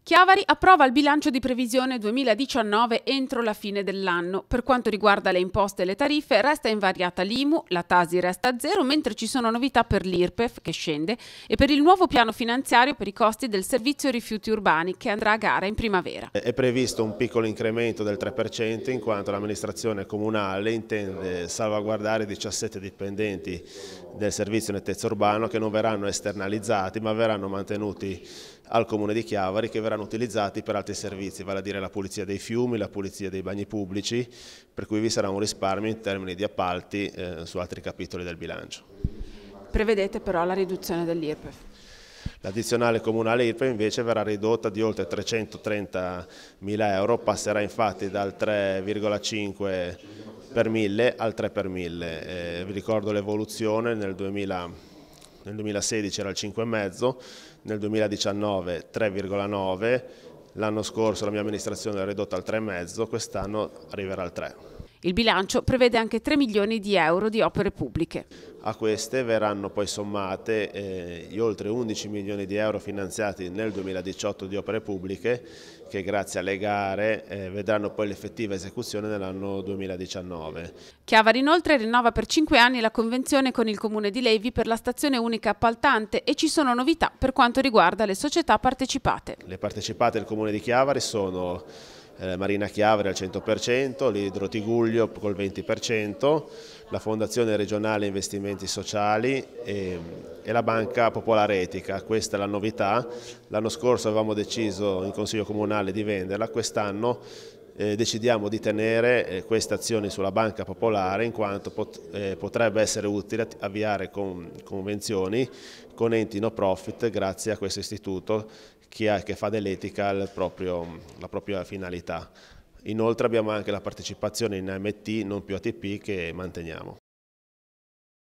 Chiavari approva il bilancio di previsione 2019 entro la fine dell'anno. Per quanto riguarda le imposte e le tariffe, resta invariata l'IMU, la Tasi resta a zero, mentre ci sono novità per l'IRPEF, che scende, e per il nuovo piano finanziario per i costi del servizio rifiuti urbani, che andrà a gara in primavera. È previsto un piccolo incremento del 3% in quanto l'amministrazione comunale intende salvaguardare 17 dipendenti del servizio nettezza urbano che non verranno esternalizzati ma verranno mantenuti al Comune di Chiavari, che verranno utilizzati per altri servizi, vale a dire la pulizia dei fiumi, la pulizia dei bagni pubblici, per cui vi sarà un risparmio in termini di appalti su altri capitoli del bilancio. Prevedete però la riduzione dell'IRPEF. L'addizionale comunale IRPEF invece verrà ridotta di oltre 330.000 euro, passerà infatti dal 3,5 per 1000 al 3 per 1000. Vi ricordo l'evoluzione: nel 2016 era il 5,5, nel 2019 3,9, l'anno scorso la mia amministrazione l'ha ridotta al 3,5, quest'anno arriverà al 3. Il bilancio prevede anche 3 milioni di euro di opere pubbliche. A queste verranno poi sommate gli oltre 11 milioni di euro finanziati nel 2018 di opere pubbliche, che grazie alle gare vedranno poi l'effettiva esecuzione nell'anno 2019. Chiavari inoltre rinnova per 5 anni la convenzione con il Comune di Levi per la stazione unica appaltante e ci sono novità per quanto riguarda le società partecipate. Le partecipate del Comune di Chiavari sono Marina Chiavari al 100%, l'Idro Tigullio col 20%, la Fondazione Regionale Investimenti Sociali e la Banca Popolare Etica. Questa è la novità. L'anno scorso avevamo deciso in Consiglio Comunale di venderla, quest'anno decidiamo di tenere queste azioni sulla Banca Popolare, in quanto potrebbe essere utile avviare convenzioni con enti no profit grazie a questo istituto che fa dell'etica la propria finalità. Inoltre abbiamo anche la partecipazione in AMT, non più ATP, che manteniamo.